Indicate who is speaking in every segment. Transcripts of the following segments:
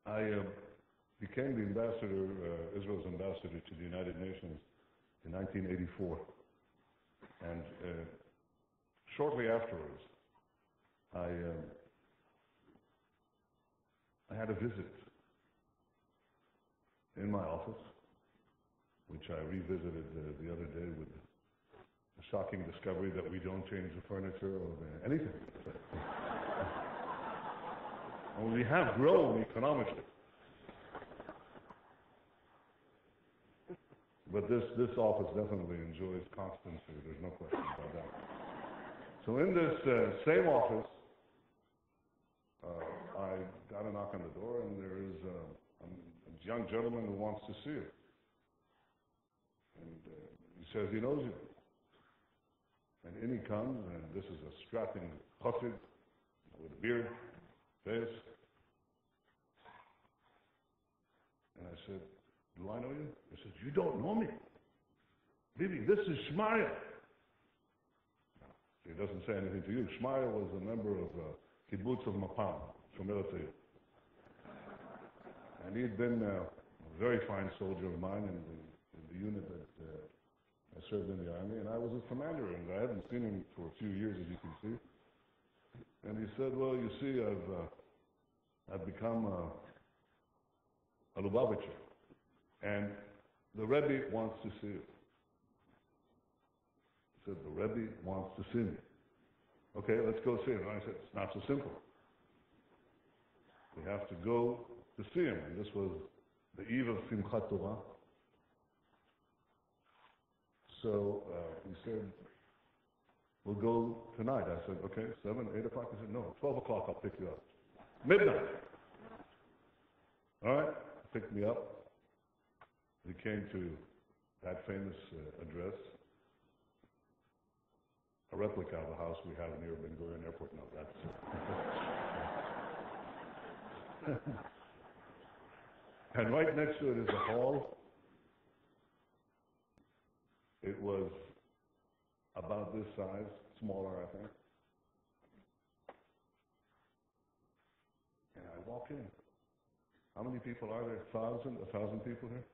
Speaker 1: I became the ambassador, Israel's ambassador to the United Nations in 1984. And shortly afterwards, I had a visit in my office, which I revisited the other day with the shocking discovery that we don't change the furniture or anything. And we have grown economically. But this office definitely enjoys constancy. There's no question about that. So in this same office, I got a knock on the door, and there is a young gentleman who wants to see you. And he says he knows you. And in he comes, and this is a strapping chassid with a beard, face. And I said, do I know you? He says, you don't know me. Bibi, this is Shmaya. He doesn't say anything to you. Shmaya was a member of Kibbutz of Mapam, familiar to you. And he'd been a very fine soldier of mine in the unit that I served in the army, and I was his commander, and I hadn't seen him for a few years, as you can see. And he said, well, you see, I've become a Lubavitcher, and the Rebbe wants to see you. He said, the Rebbe wants to see me. Okay, let's go see him. And I said, it's not so simple. We have to go to see him. And this was the eve of Simchat Torah. So he said, we'll go tonight. I said, okay, 7, 8 o'clock. He said, no, 12 o'clock I'll pick you up. Midnight. All right, picked me up. We came to that famous address, a replica of a house we have near Ben Gurion Airport. No, that's and right next to it is a hall. It was about this size, smaller, I think. And I walk in. How many people are there? 1,000 people here?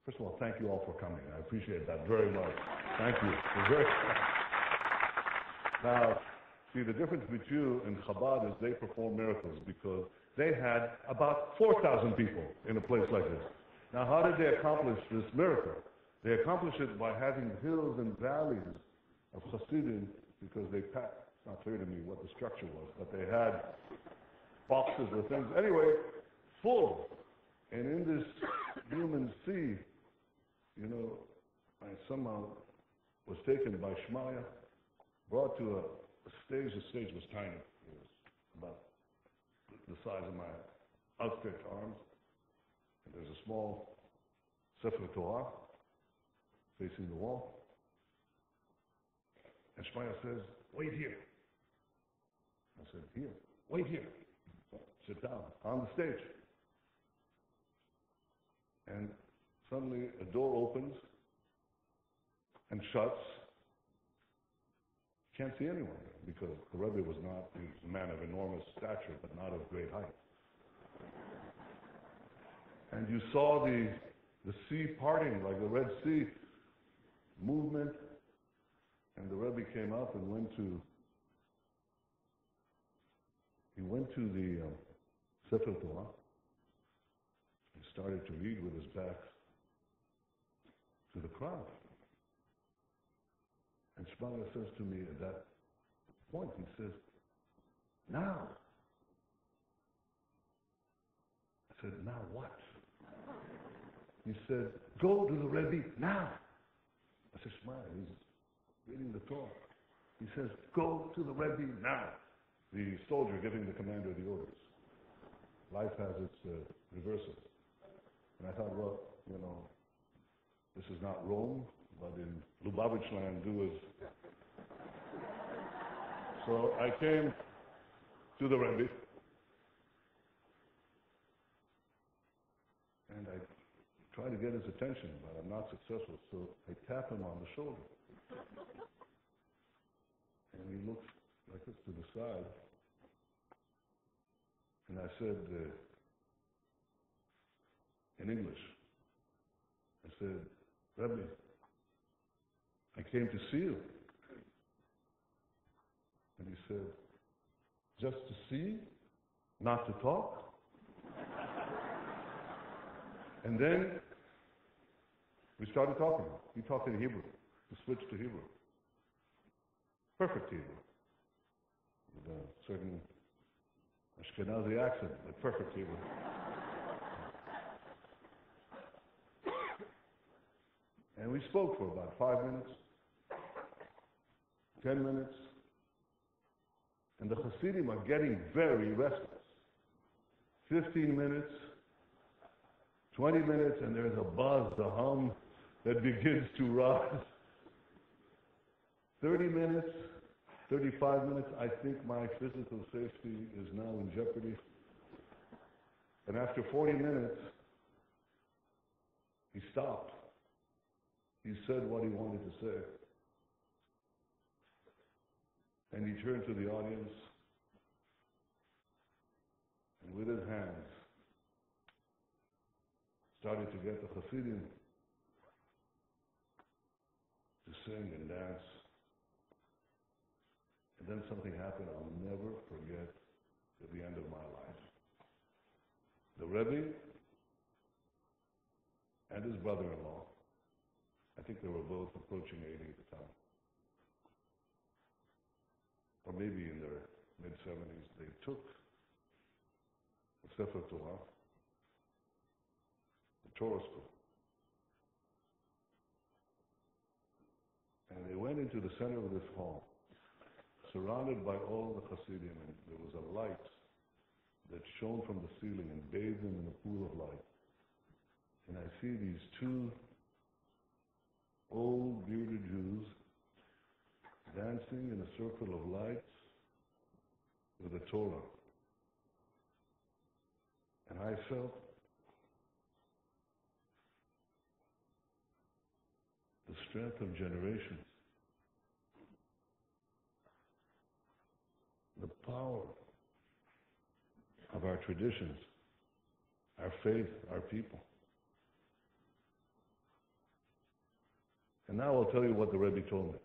Speaker 1: First of all, thank you all for coming. I appreciate that very much. Thank you. Now, see, the difference between you and Chabad is they perform miracles because they had about 4,000 people in a place like this. Now, how did they accomplish this miracle? They accomplished it by having hills and valleys of Hasidim because they packed. It's not clear to me what the structure was, but they had boxes or things. Anyway, full. And in this human sea, you know, I somehow was taken by Shmaya, brought to a stage. The stage was tiny. It was about the size of my outstretched arms. And there's a small Sefer Torah facing the wall. And Shmaya says, wait here. I said, here? Wait here. Sit down on the stage. And suddenly a door opens and shuts. Can't see anyone there because the Rebbe was not, he was a man of enormous stature, but not of great height. And you saw the sea parting, like the Red Sea movement, and the Rebbe came up and went to the Sefer Torah. He started to read with his back to the crowd. And Shmaya says to me at that point, he says, now. I said, now what? He said, go to the Rebbe now. I said, Shmaya, he's reading the Torah. He says, go to the Rebbe now. The soldier giving the commander the orders. Life has its reverses. And I thought, well, you know, this is not Rome, but in Lubavitch land, do as. So I came to the Rebbe, and I try to get his attention, but I'm not successful. So I tap him on the shoulder. And he looks like this to the side. And I said, in English. I said, Rebbe, I came to see you. And he said, just to see, not to talk? And then we started talking. He talked in Hebrew. We switched to Hebrew. Perfect Hebrew. With a certain Ashkenazi accent, but perfect Hebrew. And we spoke for about 5 minutes, 10 minutes, and the Hasidim are getting very restless. 15 minutes, 20 minutes, and there's a buzz, a hum that begins to rise. 30 minutes, 35 minutes, I think my physical safety is now in jeopardy. And after 40 minutes, he stopped. He said what he wanted to say. And he turned to the audience, and with his hands, started to get the Hasidim to sing and dance. And then something happened I'll never forget at the end of my life. The Rebbe and his brother-in-law, I think they were both approaching 80 at the time, or maybe in their mid-70s, they took the Sefer Torah, the Torah school, and they went into the center of this hall, surrounded by all the Hasidim, and there was a light that shone from the ceiling and bathed them in a pool of light. And I see these two old bearded Jews dancing in a circle of lights with a Torah. And I felt the strength of generations, the power of our traditions, our faith, our people. And now I'll tell you what the Rebbe told me.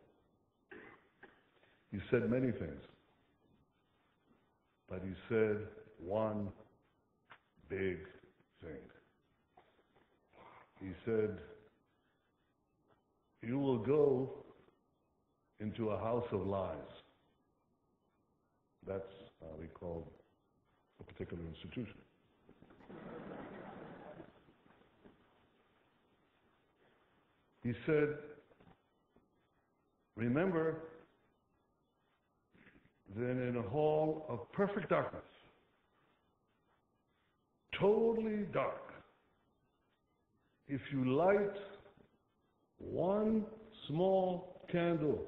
Speaker 1: He said many things, but he said one big thing. He said, you will go into a house of lies. That's how we call a particular institution. He said, remember that in a hall of perfect darkness, totally dark, if you light one small candle,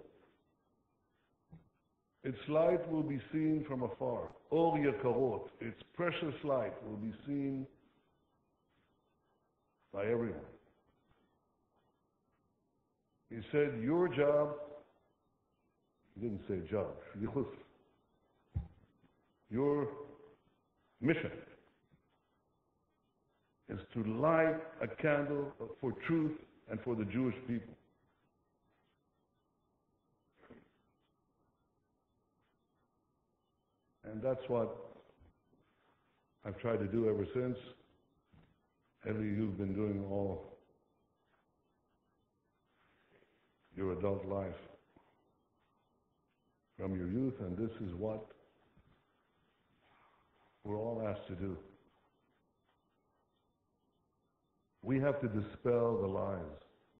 Speaker 1: its light will be seen from afar. Or yakarot, its precious light will be seen by everyone. He said, your job, he didn't say job, your mission is to light a candle for truth and for the Jewish people. And that's what I've tried to do ever since. Eli, you've been doing all your adult life from your youth, and this is what we're all asked to do. We have to dispel the lies.